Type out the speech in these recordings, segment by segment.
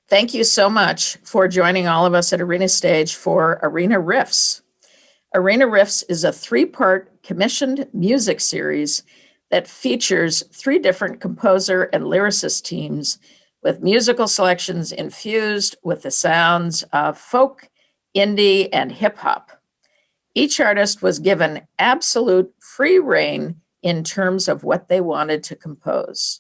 Thank you so much for joining all of us at Arena Stage for Arena Riffs. Arena Riffs is a 3-part commissioned music series that features 3 different composer and lyricist teams with musical selections infused with the sounds of folk, indie, and hip hop. Each artist was given absolute free rein in terms of what they wanted to compose.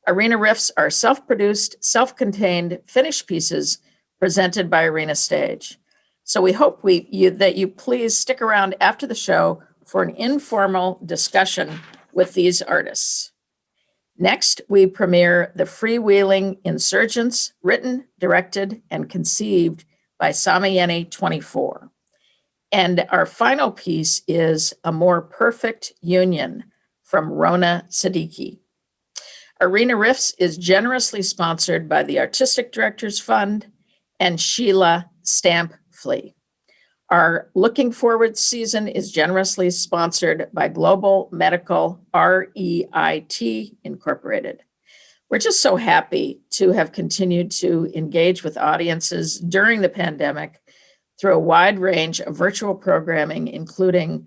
Arena Riffs are self-produced, self-contained, finished pieces presented by Arena Stage. So we hope that you please stick around after the show for an informal discussion with these artists. Next, we premiere the Freewheelin Insurgents, written, directed, and conceived by Psalmayene 24. And our final piece is A More Perfect Union from Rona Siddiqui. Arena Riffs is generously sponsored by the Artistic Directors Fund and Sheila Stamp Flea. Our Looking Forward season is generously sponsored by Global Medical REIT Incorporated. We're just so happy to have continued to engage with audiences during the pandemic through a wide range of virtual programming, including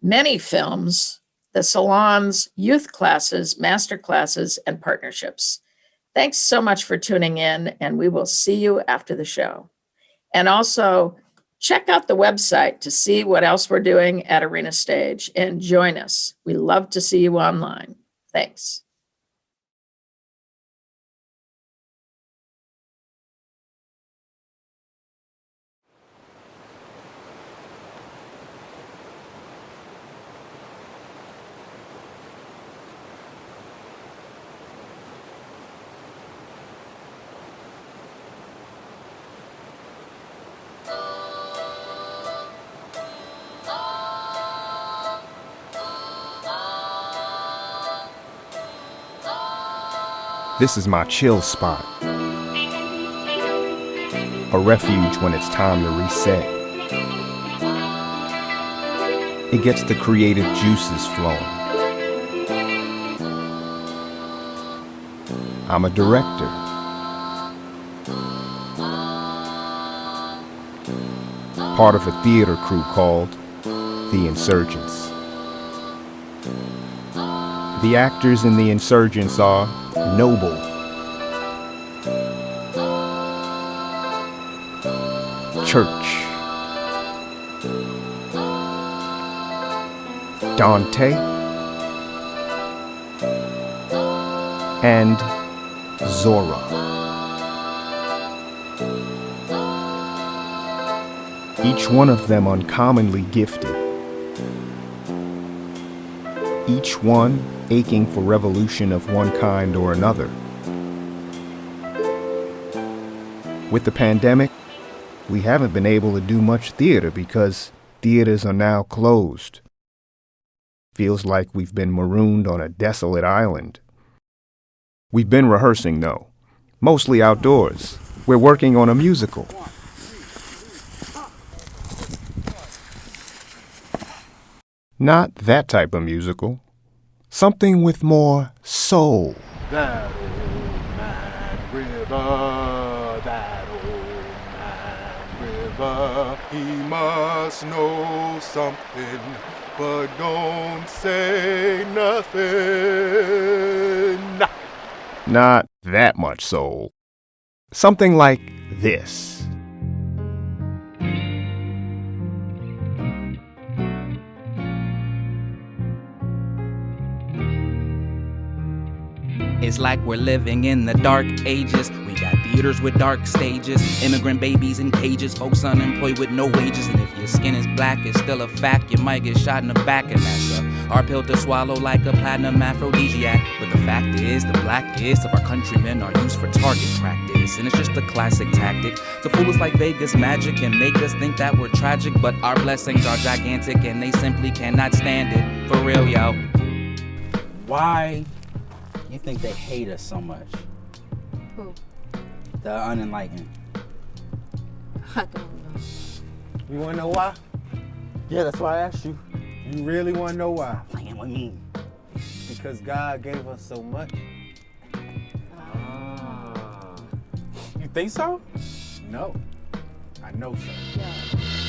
many films, the salons, youth classes, master classes, and partnerships. Thanks so much for tuning in, and we will see you after the show. And also, check out the website to see what else we're doing at Arena Stage and join us. We love to see you online. Thanks. This is my chill spot, a refuge when it's time to reset. It gets the creative juices flowing. I'm a director. Part of a theater crew called The Insurgents. The actors in The Insurgents are Noble, Church, Dante, and Zora. Each one of them uncommonly gifted. Each one aching for revolution of one kind or another. With the pandemic, we haven't been able to do much theater because theaters are now closed. Feels like we've been marooned on a desolate island. We've been rehearsing, though, mostly outdoors. We're working on a musical. Not that type of musical. Something with more soul. That old man river, that old man river, he must know something, but don't say nothing. Not that much soul. Something like this. It's like we're living in the dark ages. We got theaters with dark stages, immigrant babies in cages, folks unemployed with no wages. And if your skin is black, it's still a fact. You might get shot in the back, and that's a hard pill to swallow like a platinum aphrodisiac. But the fact is, the blackest of our countrymen are used for target practice. And it's just a classic tactic to fool us like Vegas magic and make us think that we're tragic. But our blessings are gigantic, and they simply cannot stand it. For real, yo. Why you think they hate us so much? Who? The unenlightened. I don't know. You wanna know why? Yeah, that's why I asked you. You really wanna know why? Playing with me. Because God gave us so much. Ah. You think so? No. I know so.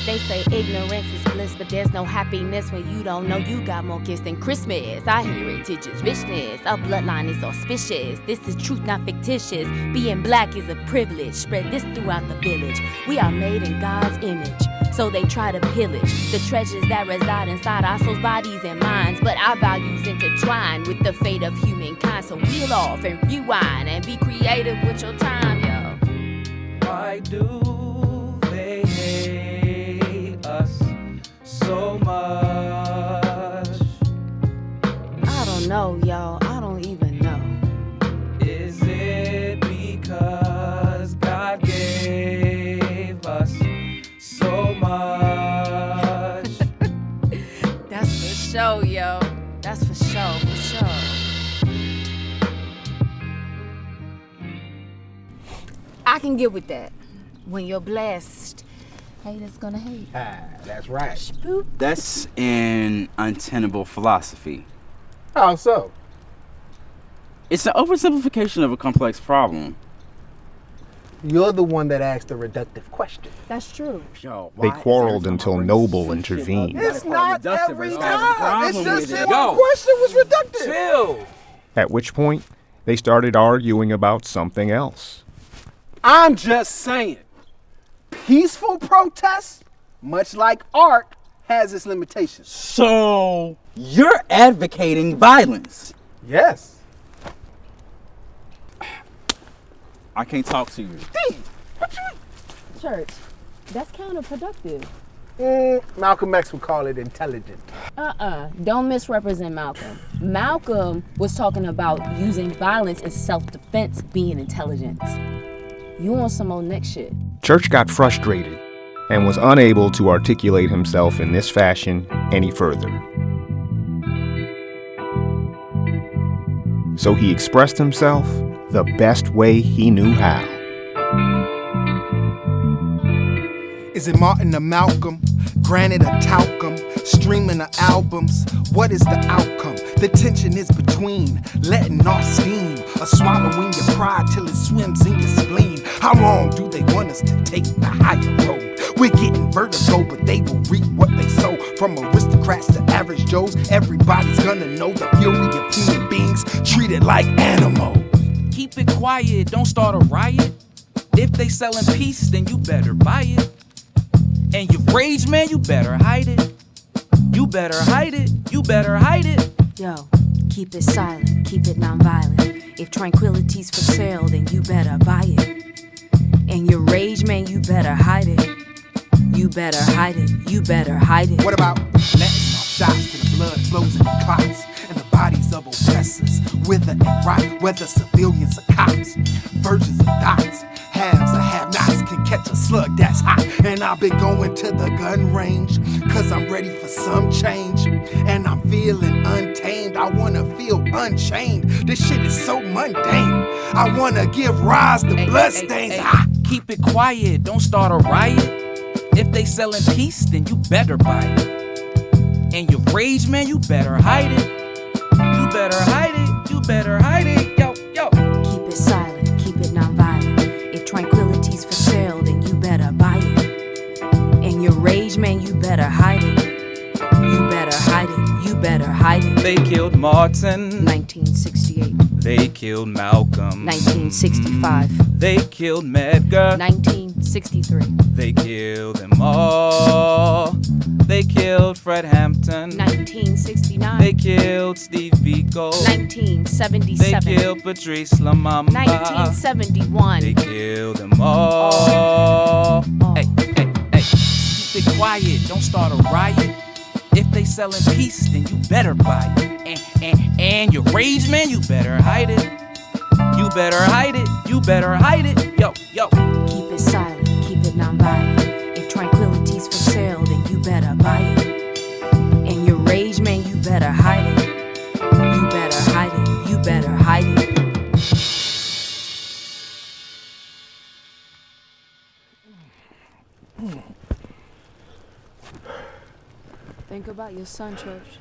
They say ignorance is bliss, but there's no happiness when you don't know you got more gifts than Christmas. Our heritage is richness, our bloodline is auspicious. This is truth, not fictitious. Being black is a privilege. Spread this throughout the village. We are made in God's image, so they try to pillage the treasures that reside inside our souls, bodies, and minds. But our values intertwine with the fate of humankind. So reel off and rewind and be creative with your time, yo. Why do they hate us so much? I don't know, y'all. I don't even know. Is it because God gave us so much? That's for sure, yo. That's for sure, for sure. I can get with that. When you're blessed, haters gonna hate. That's right. Spook. That's an untenable philosophy. How so? It's an oversimplification of a complex problem. You're the one that asked the reductive question. That's true. Yo, They why is quarreled every time until I bring Noble some shit up, intervened. you gotta It's call it not reductive every or time. something? It's Problem just with that it. my Yo, question was reductive. chill. At which point, they started arguing about something else. I'm just saying, peaceful protest, much like art, has its limitations. So you're advocating violence. Yes. I can't talk to you. Church, that's counterproductive. Malcolm X would call it intelligent. Don't misrepresent Malcolm. Malcolm was talking about using violence in self-defense being intelligence. You want some old next shit. Church got frustrated and was unable to articulate himself in this fashion any further. So he expressed himself the best way he knew how. Is it Martin or Malcolm? Granted or talcum? Streaming of albums? What is the outcome? The tension is between letting off steam or swallowing your pride till it swims in your spleen. How long do they want us to take the higher road? We're getting vertigo, but they will reap what they sow. From aristocrats to average Joes, everybody's gonna know the fury of human beings treated like animals. Keep it quiet, don't start a riot. If they selling peace, then you better buy it. And your rage, man, you better hide it. You better hide it, you better hide it. Yo, keep it silent, keep it nonviolent. If tranquility's for sale, then you better buy it. And your rage, man, you better hide it. You better hide it, you better hide it. What about letting off shots till the blood flows in the clots and the bodies of oppressors wither and rot, whether civilians or cops, virgins or dots, haves or have-nots can catch a slug that's hot. And I've been going to the gun range cause I'm ready for some change, and I'm feeling untamed. I wanna feel unchained. This shit is so mundane. I wanna give rise to bloodstains. Keep it quiet, don't start a riot. If they selling peace, then you better buy it. And your rage, man, you better hide it. You better hide it, you better hide it. Yo, yo. Keep it silent, keep it nonviolent. If tranquility's for sale, then you better buy it. And your rage, man, you better hide it. You better hide it, you better hide it. They killed Martin. 1968. They killed Malcolm. 1965. They killed Medgar. 1963. They killed them all. They killed Fred Hampton. 1969. They killed Steve Biko. 1977. They killed Patrice Lumumba. 1971. They killed them all. Hey, hey, hey. Keep it quiet, don't start a riot. If they selling peace, then you better buy it. And your rage, man, you better hide it. You better hide it, you better hide it. Yo, yo. Keep it silent, keep it nonviolent. If tranquility's for sale, then you better buy it. And your rage, man, you better hide it. You better hide it, you better hide it. Think about your son, Church.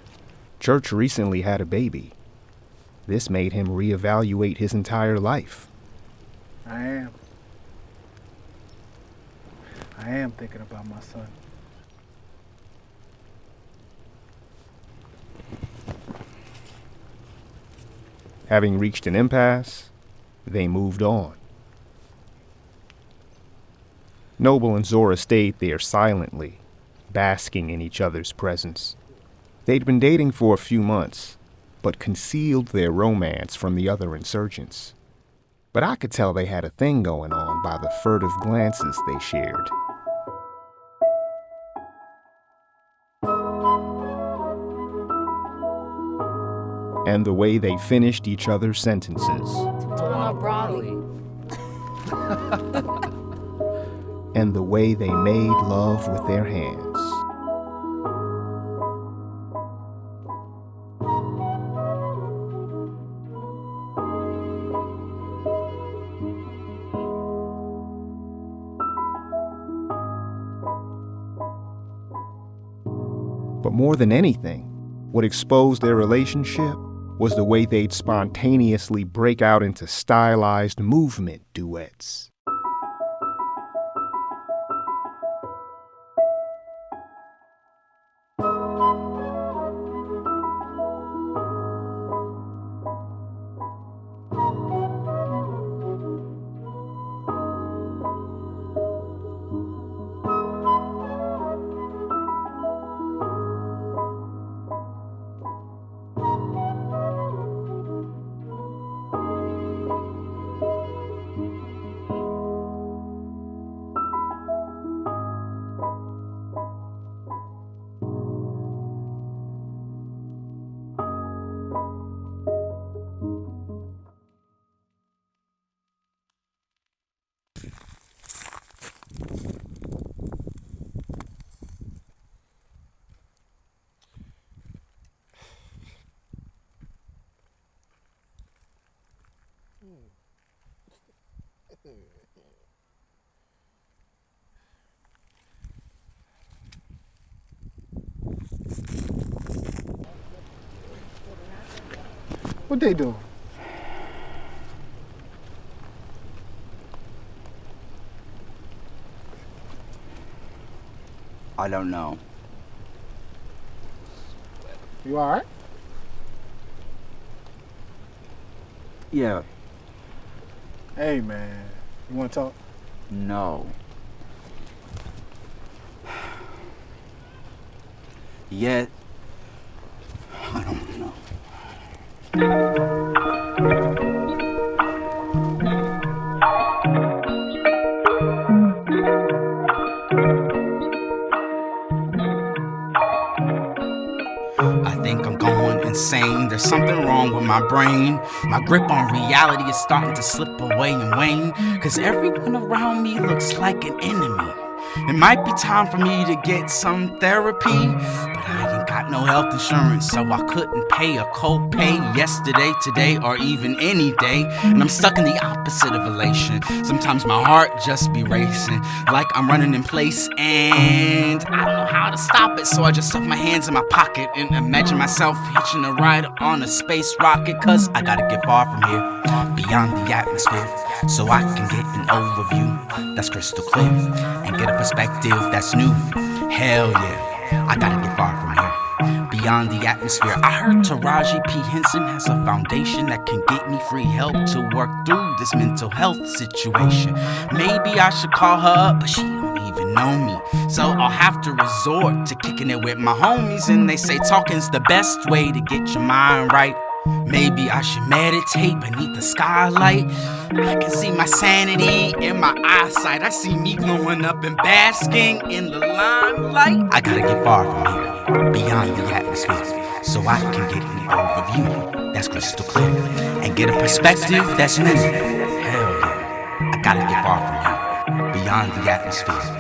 Church recently had a baby. This made him reevaluate his entire life. I am. I am thinking about my son. Having reached an impasse, they moved on. Noble and Zora stayed there silently, basking in each other's presence. They'd been dating for a few months, but concealed their romance from the other insurgents. But I could tell they had a thing going on by the furtive glances they shared. And the way they finished each other's sentences. Broadly. And the way they made love with their hands. But more than anything, what exposed their relationship was the way they'd spontaneously break out into stylized movement duets. What they doing? I don't know. You all right? Yeah, Hey, man. You want to talk? no. Yet, I don't know. I think I'm going insane. There's something wrong with my brain. My grip on reality is starting to slip away and wane. Cause everyone around me looks like an enemy. It might be time for me to get some therapy, but I ain't got no health insurance, so I couldn't pay a co-pay yesterday, today, or even any day. And I'm stuck in the opposite of elation. Sometimes my heart just be racing, like I'm running in place, and I don't know how to stop it. So I just stuff my hands in my pocket and imagine myself hitching a ride on a space rocket. Cause I gotta get far from here, beyond the atmosphere, so I can get an overview that's crystal clear and get a perspective that's new. Hell yeah, I gotta get far from here, beyond the atmosphere. I heard Taraji P. Henson has a foundation that can get me free help to work through this mental health situation. Maybe I should call her up, but she don't even know me, so I'll have to resort to kicking it with my homies. And they say talking's the best way to get your mind right. Maybe I should meditate beneath the skylight. I can see my sanity in my eyesight. I see me glowing up and basking in the limelight. I gotta get far from here, beyond the atmosphere, so I can get an overview that's crystal clear and get a perspective that's new. Hell yeah, I gotta get far from here, beyond the atmosphere.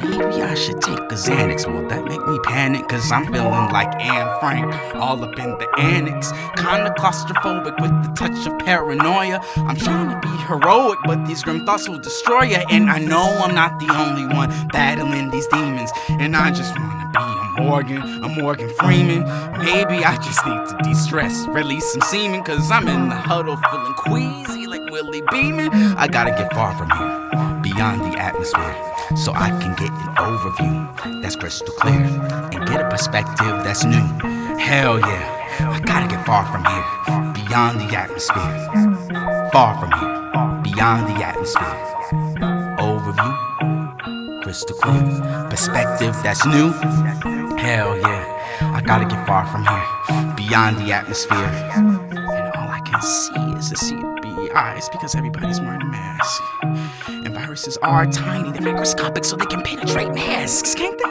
Maybe I should take a Xanax. Will that make me panic? Cause I'm feeling like Anne Frank, all up in the annex. Kinda claustrophobic with the touch of paranoia. I'm trying to be heroic, but these grim thoughts will destroy ya. And I know I'm not the only one battling these demons, and I just wanna be a Morgan Freeman. Maybe I just need to de-stress, release some semen, cause I'm in the huddle feeling queasy like Willie Beeman. I gotta get far from here, beyond the atmosphere, so I can get an overview that's crystal clear and get a perspective that's new. Hell yeah, I gotta get far from here, beyond the atmosphere. Far from here, beyond the atmosphere. Overview, crystal clear, perspective that's new. Hell yeah, I gotta get far from here, beyond the atmosphere. And all I can see is a sea of beady eyes because everybody's wearing a mask. And viruses are tiny, they're microscopic, so they can penetrate masks, can't they?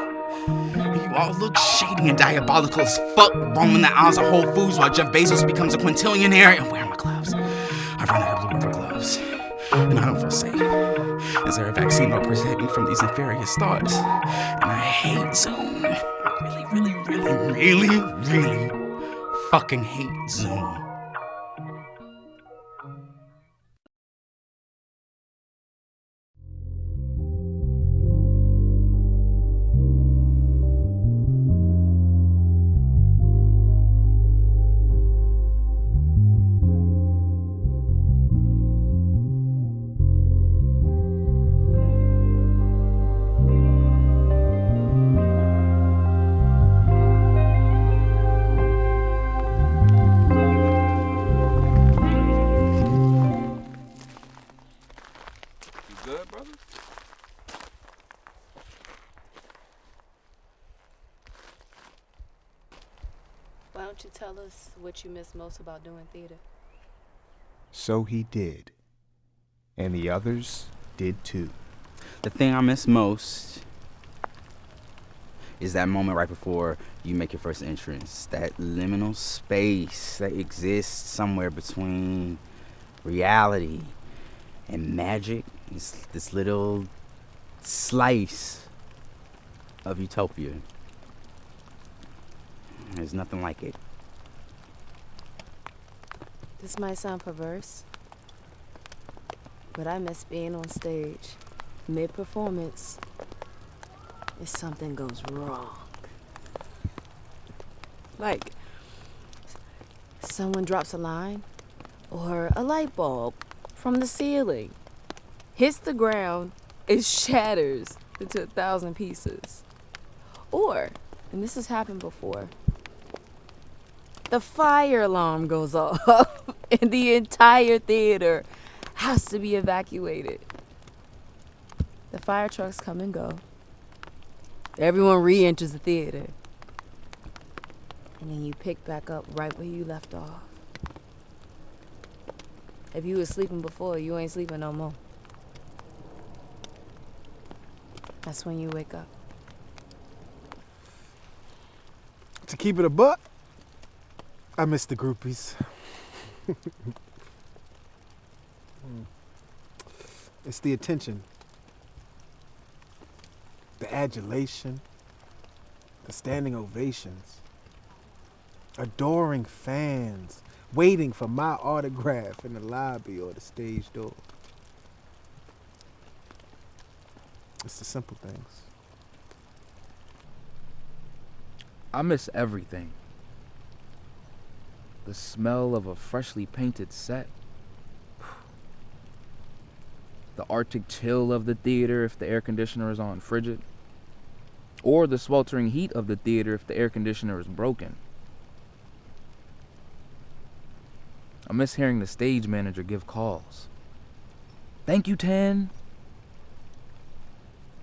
And you all look shady and diabolical as fuck, roaming the aisles of Whole Foods while Jeff Bezos becomes a quintillionaire. And where are my gloves? I've run out of blue rubber gloves, and I don't feel safe. Is there a vaccine that will protect me from these nefarious thoughts? And I hate Zoom. I really fucking hate Zoom. Good, brother? Why don't you tell us what you miss most about doing theater? So he did. And the others did too. The thing I miss most is that moment right before you make your first entrance. That liminal space that exists somewhere between reality and magic. It's this little slice of utopia. There's nothing like it. This might sound perverse, but I miss being on stage, mid-performance, if something goes wrong. Like, someone drops a line, or a light bulb from the ceiling hits the ground, it shatters into 1,000 pieces. Or, and this has happened before, the fire alarm goes off and the entire theater has to be evacuated. The fire trucks come and go. Everyone re-enters the theater. And then you pick back up right where you left off. If you was sleeping before, you ain't sleeping no more. That's when you wake up. To keep it a buck, I miss the groupies. It's the attention, the adulation, the standing ovations, adoring fans waiting for my autograph in the lobby or the stage door. It's the simple things. I miss everything. The smell of a freshly painted set. The Arctic chill of the theater if the air conditioner is on frigid. Or the sweltering heat of the theater if the air conditioner is broken. I miss hearing the stage manager give calls. Thank you, 10.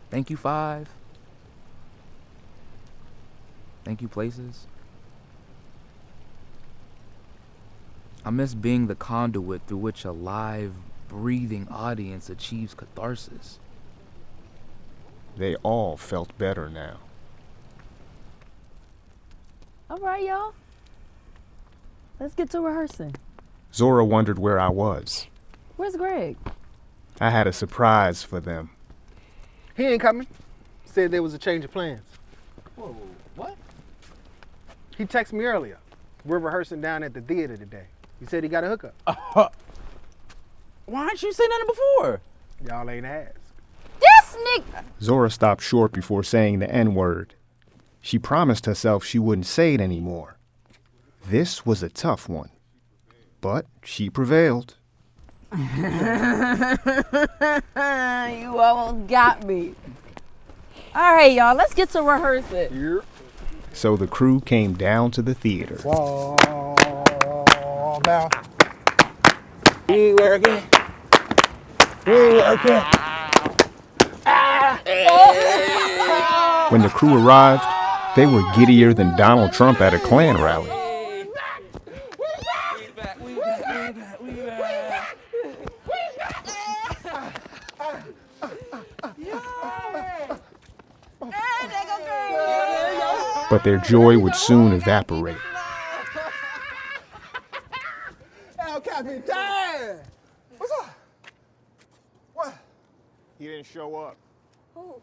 Thank you, 5. Thank you, places. I miss being the conduit through which a live, breathing audience achieves catharsis. They all felt better now. All right, y'all. Let's get to rehearsing. Zora wondered where I was. Where's Greg? I had a surprise for them. He ain't coming. Said there was a change of plans. Whoa, what? He texted me earlier. We're rehearsing down at the theater today. He said he got a hookup. Why didn't you say nothing before? Y'all ain't asked. This nigga! Zora stopped short before saying the N-word. She promised herself she wouldn't say it anymore. This was a tough one, but she prevailed. You almost got me. All right, y'all, let's get to rehearsing. So the crew came down to the theater. Fall down. We working. We working. When the crew arrived, they were giddier than Donald Trump at a Klan rally. But their joy would soon evaporate. El Capitan! What's up? What? He didn't show up. Who?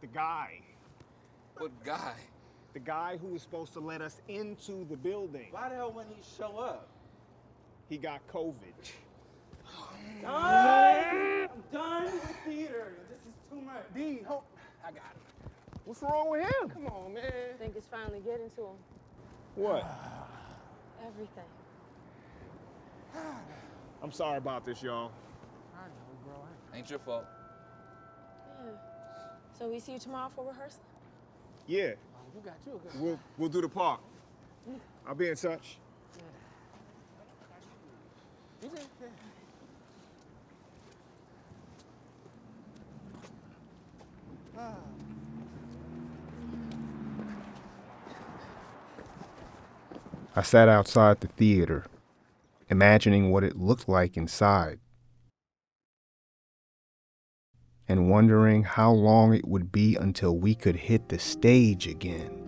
The guy. What guy? The guy who was supposed to let us into the building. Why the hell wouldn't he show up? He got COVID. I'm done with theater. This is too much. D, I got it. What's wrong with him? Come on, man. I think it's finally getting to him. What? Everything. I'm sorry about this, y'all. Ain't your fault. Yeah. So we see you tomorrow for rehearsal? Yeah, You got you. we'll do the park. I'll be in touch. I sat outside the theater, imagining what it looked like inside, and wondering how long it would be until we could hit the stage again.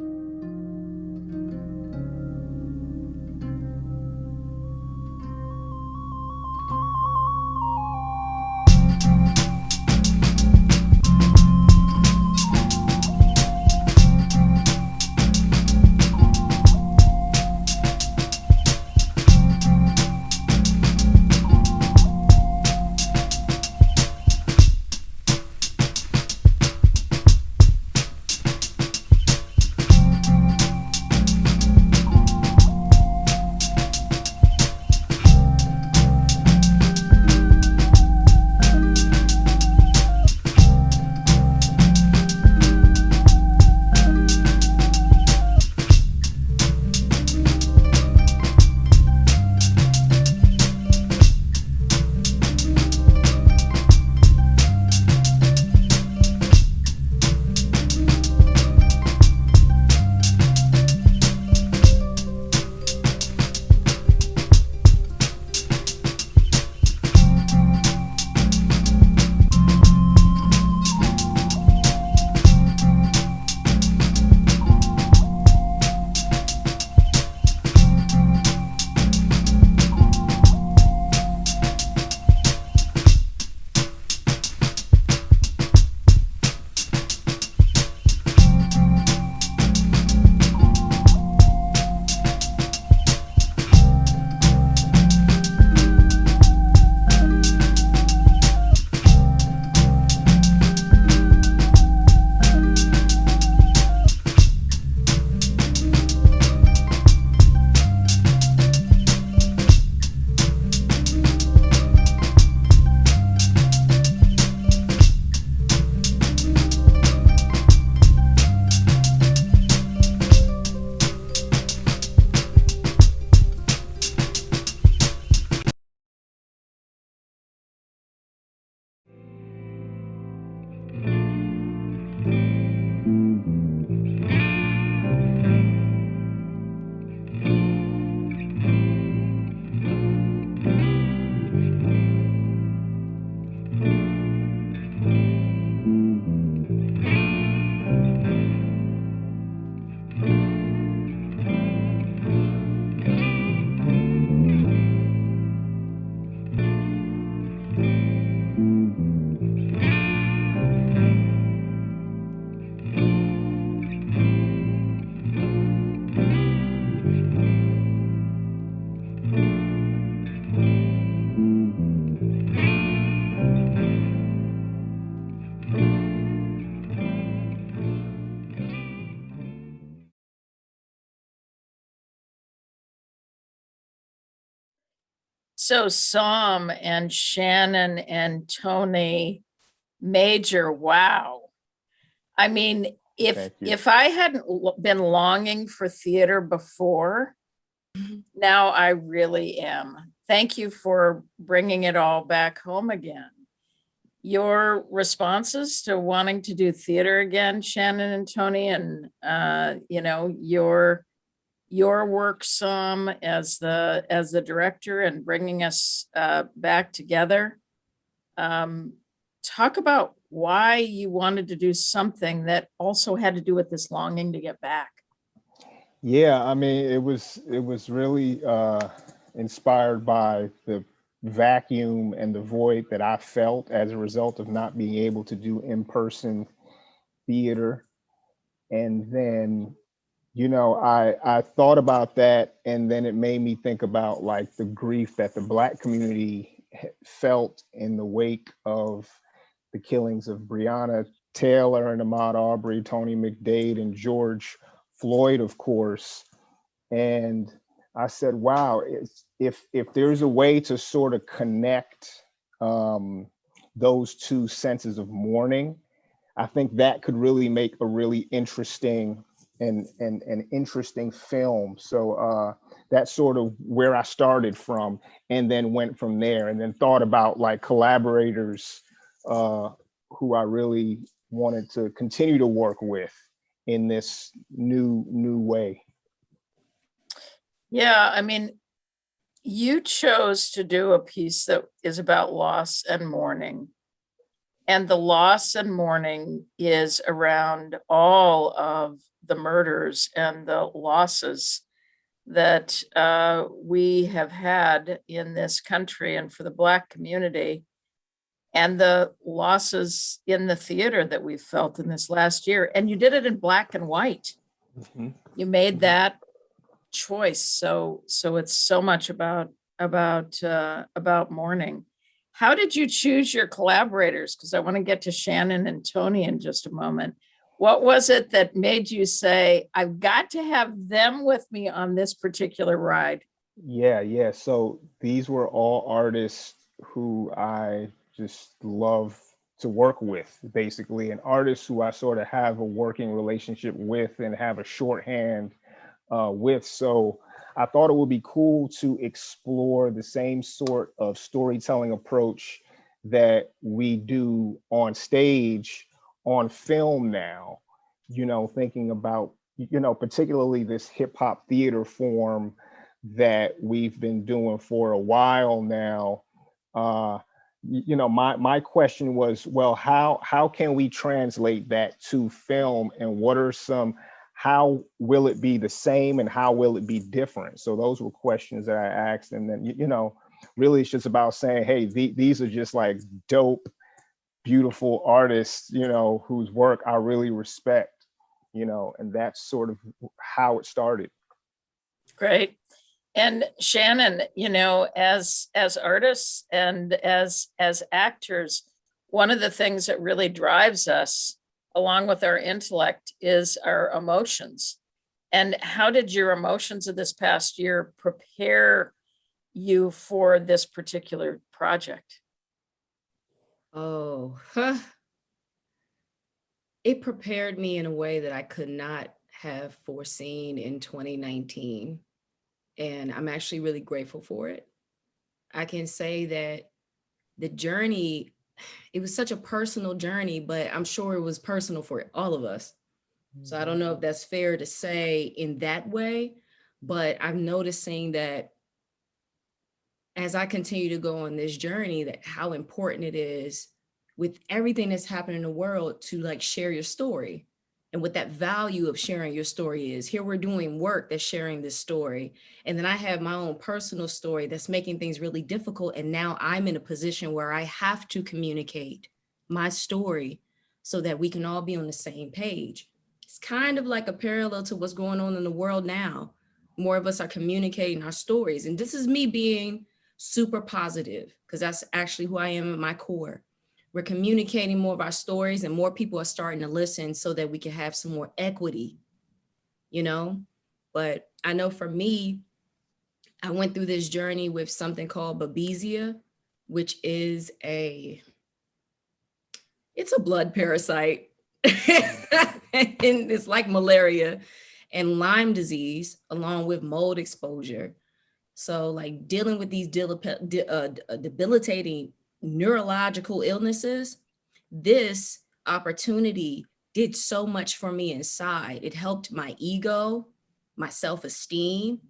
So Psalm and Shannon and Tony Major, wow. I mean, if Thank you. if I hadn't been longing for theater before, now I really am. Thank you for bringing it all back home again. Your responses to wanting to do theater again, Shannon and Tony, and your work some as the director and bringing us back together. Talk about why you wanted to do something that also had to do with this longing to get back. Yeah, I mean, it was really inspired by the vacuum and the void that I felt as a result of not being able to do in-person theater. And then, I thought about that, and then it made me think about like the grief that the Black community felt in the wake of the killings of Breonna Taylor and Ahmaud Arbery, Tony McDade, and George Floyd, of course. And I said, wow, if there's a way to sort of connect those two senses of mourning, I think that could really make a really interesting and interesting film. So that's sort of where I started from, and then went from there, and then thought about like collaborators who I really wanted to continue to work with in this new way. Yeah, I mean, you chose to do a piece that is about loss and mourning. And the loss and mourning is around all of the murders and the losses that we have had in this country and for the Black community, and the losses in the theater that we've felt in this last year. And you did it in black and white. Mm-hmm. You made that choice. So it's so much about mourning. How did you choose your collaborators? Because I want to get to Shannon and Tony in just a moment. What was it that made you say, I've got to have them with me on this particular ride? Yeah. So these were all artists who I just love to work with, basically, and artists who I sort of have a working relationship with and have a shorthand with. So I thought it would be cool to explore the same sort of storytelling approach that we do on stage, on film now, thinking about, particularly this hip hop theater form that we've been doing for a while now. My question was, well, how can we translate that to film, and what are how will it be the same and how will it be different? So those were questions that I asked. And then, really it's just about saying, hey, these are just like dope, beautiful artists, whose work I really respect, and that's sort of how it started. Great. And Shannon, as artists and as actors, one of the things that really drives us, along with our intellect, is our emotions. And how did your emotions of this past year prepare you for this particular project? It prepared me in a way that I could not have foreseen in 2019. And I'm actually really grateful for it. I can say that the journey, it was such a personal journey, but I'm sure it was personal for all of us. So I don't know if that's fair to say in that way, but I'm noticing that as I continue to go on this journey, that how important it is with everything that's happening in the world to like share your story, and what that value of sharing your story is. Here we're doing work that's sharing this story. And then I have my own personal story that's making things really difficult. And now I'm in a position where I have to communicate my story so that we can all be on the same page. It's kind of like a parallel to what's going on in the world now. More of us are communicating our stories. And this is me being super positive, because that's actually who I am at my core. We're communicating more of our stories, and more people are starting to listen so that we can have some more equity, But I know for me, I went through this journey with something called babesia, which is it's a blood parasite. And it's like malaria and Lyme disease, along with mold exposure. So like dealing with these debilitating neurological illnesses, this opportunity did so much for me inside. It helped my ego, my self-esteem.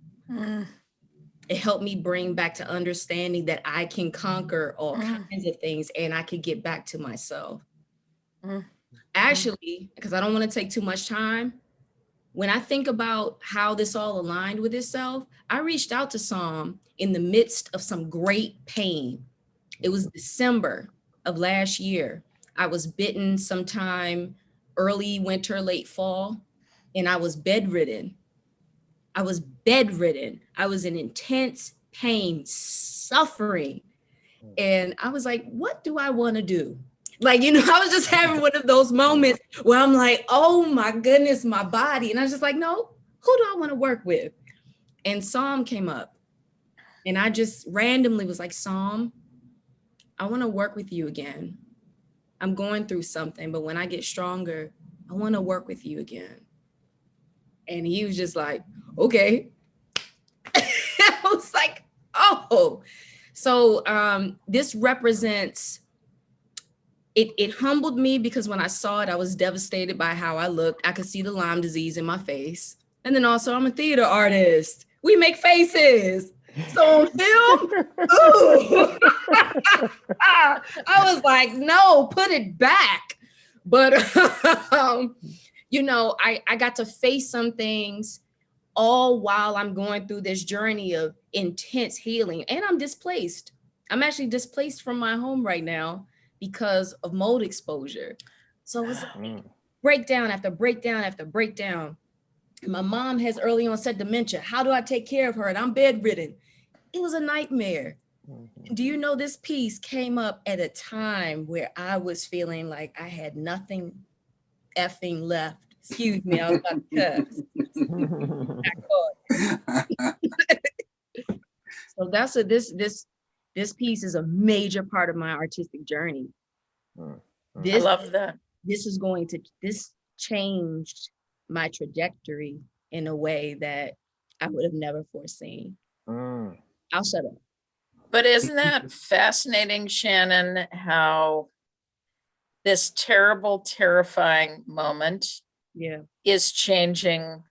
It helped me bring back to understanding that I can conquer all kinds of things and I could get back to myself. Actually, because I don't want to take too much time, when I think about how this all aligned with itself, I reached out to Psalm in the midst of some great pain. It was December of last year. I was bitten sometime early winter, late fall, and I was bedridden. I was in intense pain, suffering. And I was like, what do I want to do? Like, I was just having one of those moments where I'm like, oh my goodness, my body. And I was just like, no, who do I want to work with? And Psalm came up. And I just randomly was like, Psalm, I want to work with you again. I'm going through something, but when I get stronger, I want to work with you again. And he was just like, okay. I was like, oh. So this represents, it humbled me because when I saw it, I was devastated by how I looked. I could see the Lyme disease in my face. And then also I'm a theater artist. We make faces. So on film, ooh. I was like, no, put it back. But, I got to face some things all while I'm going through this journey of intense healing. And I'm displaced. I'm actually displaced from my home right now because of mold exposure. So it was like breakdown after breakdown after breakdown. My mom has early onset dementia. How do I take care of her? And I'm bedridden. It was a nightmare. Do you know this piece came up at a time where I was feeling like I had nothing effing left. Excuse me, I was about to cuss. So that's this piece is a major part of my artistic journey. I love that. This changed my trajectory in a way that I would have never foreseen. I'll shut up. But isn't that fascinating, Shannon, how this terrible, terrifying moment is changing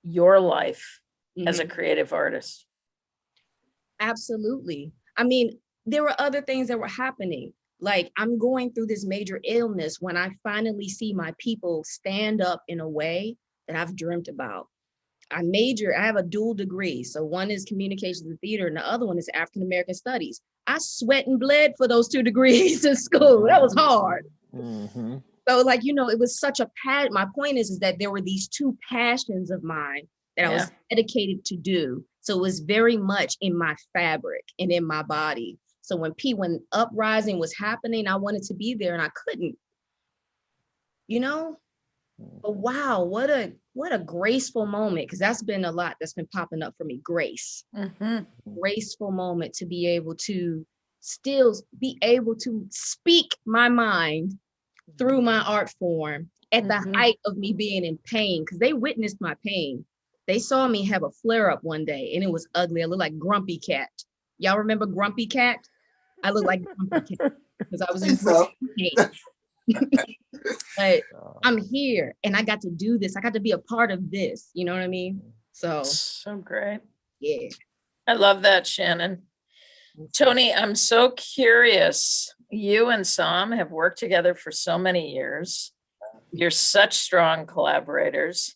your life as a creative artist? Absolutely. I mean, there were other things that were happening. Like I'm going through this major illness when I finally see my people stand up in a way that I've dreamt about. I have a dual degree. So one is communications and theater and the other one is African American studies. I sweat and bled for those 2 degrees in school. That was hard. So like, it was such a passion. My point is that there were these 2 passions of mine that I was dedicated to do. So it was very much in my fabric and in my body. So when uprising was happening, I wanted to be there and I couldn't, But wow, what a graceful moment, because that's been a lot that's been popping up for me. Grace. Graceful moment to be able to still be able to speak my mind through my art form at the height of me being in pain, because they witnessed my pain. They saw me have a flare up one day and it was ugly. I looked like Grumpy Cat. Y'all remember Grumpy Cat? I looked like Grumpy Cat because I was in pain. But I'm here and I got to do this. I got to be a part of this. You know what I mean? So great. Yeah. I love that, Shannon. Tony, I'm so curious. You and Psalm have worked together for so many years. You're such strong collaborators.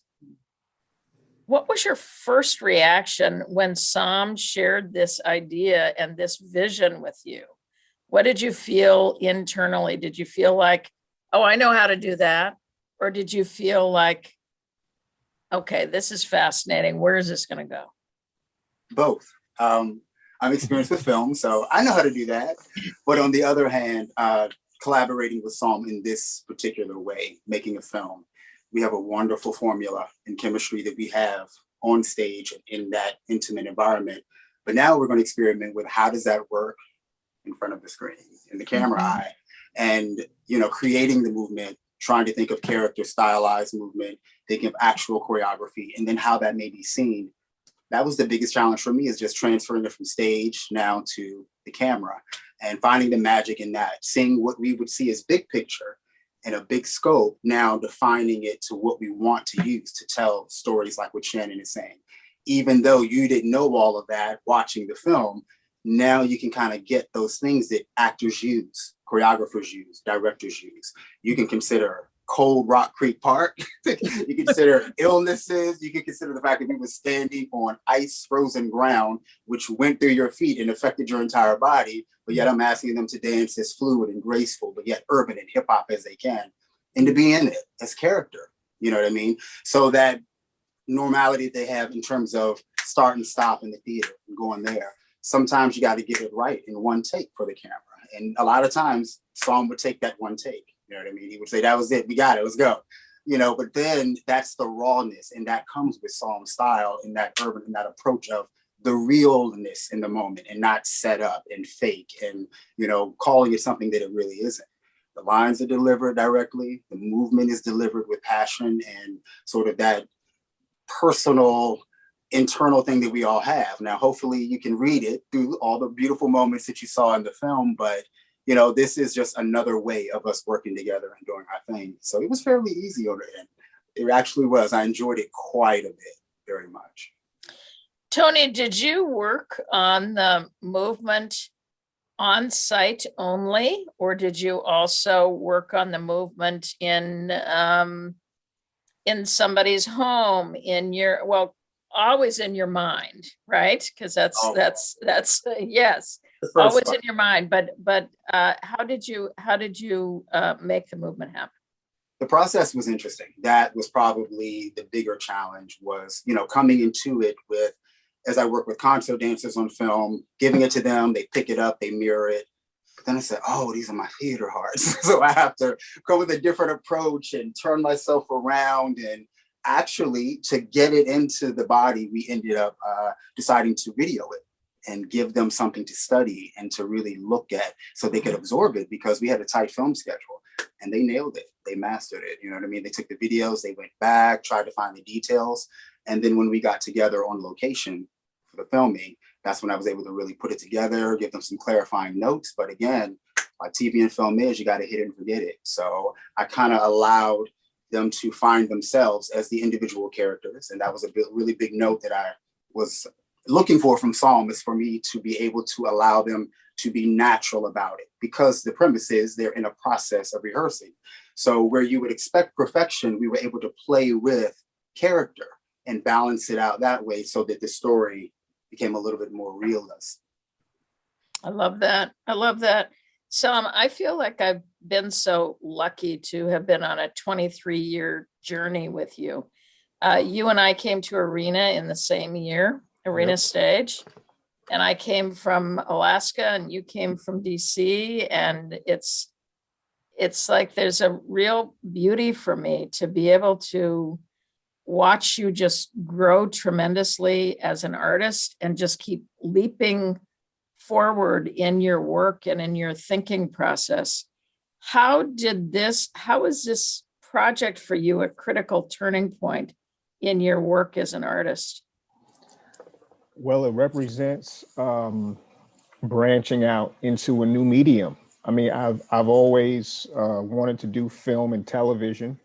What was your first reaction when Psalm shared this idea and this vision with you? What did you feel internally? Did you feel like, oh, I know how to do that? Or did you feel like, okay, this is fascinating. Where is this going to go? Both. I'm experienced with film, so I know how to do that. But on the other hand, collaborating with Psalm in this particular way, making a film, we have a wonderful formula and chemistry that we have on stage in that intimate environment. But now we're going to experiment with how does that work in front of the screen, in the camera eye, and creating the movement, trying to think of character, stylized movement, thinking of actual choreography, and then how that may be seen. That was the biggest challenge for me, is just transferring it from stage now to the camera and finding the magic in that, seeing what we would see as big picture and a big scope, now defining it to what we want to use to tell stories like what Shannon is saying. Even though you didn't know all of that watching the film, now you can kind of get those things that actors use, choreographers use, directors use. You can consider cold Rock Creek Park. You consider illnesses. You can consider the fact that we were standing on ice frozen ground, which went through your feet and affected your entire body. But yet I'm asking them to dance as fluid and graceful, but yet urban and hip hop as they can, and to be in it as character. You know what I mean? So that normality they have in terms of start and stop in the theater and going there. Sometimes you got to get it right in one take for the camera. And a lot of times Psalm would take that one take. You know what I mean? He would say, that was it. We got it. Let's go. You know, but then that's the rawness, and that comes with Psalm style and that urban and that approach of the realness in the moment, and not set up and fake and, you know, calling it something that it really isn't. The lines are delivered directly. The movement is delivered with passion and sort of that personal internal thing that we all have. Now, hopefully you can read it through all the beautiful moments that you saw in the film, but you know, this is just another way of us working together and doing our thing. So it was fairly easy on the end. It actually was. I enjoyed it quite a bit, very much. Tony, did you work on the movement on site only, or did you also work on the movement in somebody's home, always in your mind, right? Because that's yes, always in your mind. But how did you make the movement happen? The process was interesting. That was probably the bigger challenge, was, you know, coming into it with, as I work with concert dancers on film, giving it to them, they pick it up, they mirror it. But then I said, oh, these are my theater hearts. So I have to go with a different approach and turn myself around. And actually, to get it into the body, we ended up deciding to video it and give them something to study and to really look at so they could absorb it, because we had a tight film schedule and they nailed it. They mastered it. You know what I mean? They took the videos, they went back, tried to find the details. And then when we got together on location for the filming, that's when I was able to really put it together, give them some clarifying notes. But again, like TV and film is, you got to hit it and forget it. So I kind of allowed them to find themselves as the individual characters. And that was a really big note that I was looking for from Psalm, is for me to be able to allow them to be natural about it, because the premise is they're in a process of rehearsing. So where you would expect perfection, we were able to play with character and balance it out that way so that the story became a little bit more realist. I love that. I love that. Sam, I feel like I've been so lucky to have been on a 23-year journey with you. You and I came to Arena in the same year, Arena Stage. And I came from Alaska and you came from DC. And it's like there's a real beauty for me to be able to watch you just grow tremendously as an artist and just keep leaping forward in your work and in your thinking process. How is this project for you a critical turning point in your work as an artist? Well, it represents branching out into a new medium. I mean, I've always wanted to do film and television.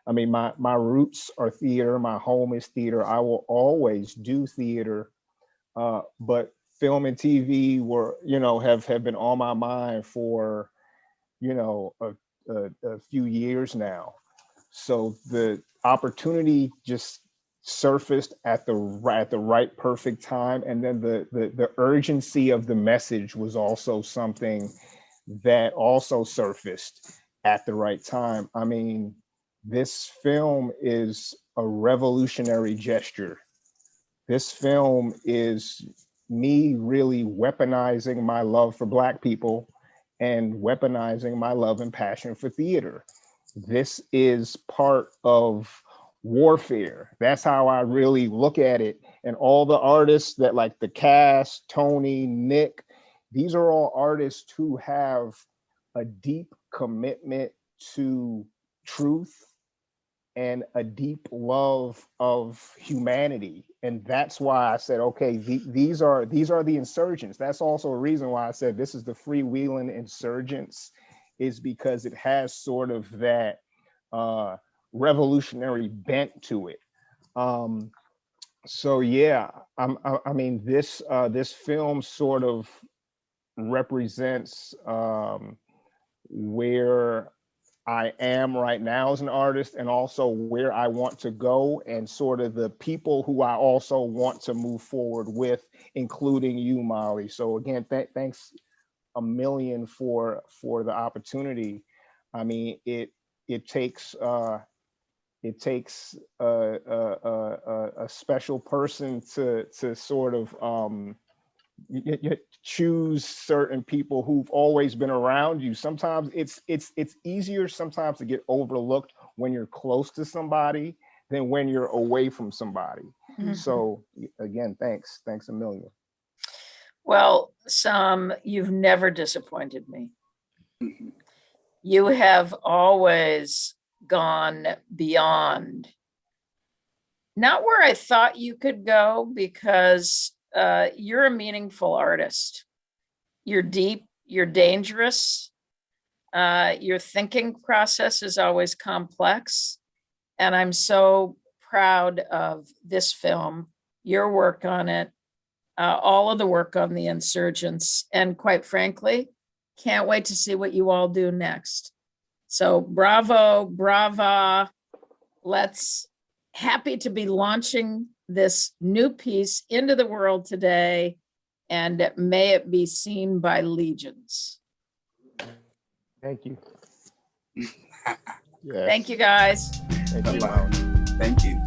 I mean, my roots are theater. My home is theater. I will always do theater, but film and TV were, have been on my mind for, a few years now. So the opportunity just surfaced at the right perfect time, and then the urgency of the message was also something that also surfaced at the right time. I mean, this film is a revolutionary gesture. This film is me really weaponizing my love for Black people and weaponizing my love and passion for theater. This is part of warfare. That's how I really look at it. And all the artists that, like the cast, Tony, Nick, these are all artists who have a deep commitment to truth and a deep love of humanity. And that's why I said, okay, these are the insurgents. That's also a reason why I said this is the Freewheelin Insurgents, is because it has sort of that revolutionary bent to it. So yeah, I mean, this film sort of represents where I am right now as an artist, and also where I want to go, and sort of the people who I also want to move forward with, including you, Molly. So again, thanks a million for the opportunity. I mean, it takes a special person to sort of you choose certain people who've always been around you. Sometimes it's easier sometimes to get overlooked when you're close to somebody than when you're away from somebody. So again, thanks a million. Well, Sam, you've never disappointed me. You have always gone beyond, not where I thought you could go, because you're a meaningful artist. You're deep, you're dangerous. Your thinking process is always complex. And I'm so proud of this film, your work on it, all of the work on the Insurgents, and quite frankly, can't wait to see what you all do next. So bravo, brava. Happy to be launching this new piece into the world today, and may it be seen by legions. Thank you. Yes. Thank you, guys. Thank you. Thank you.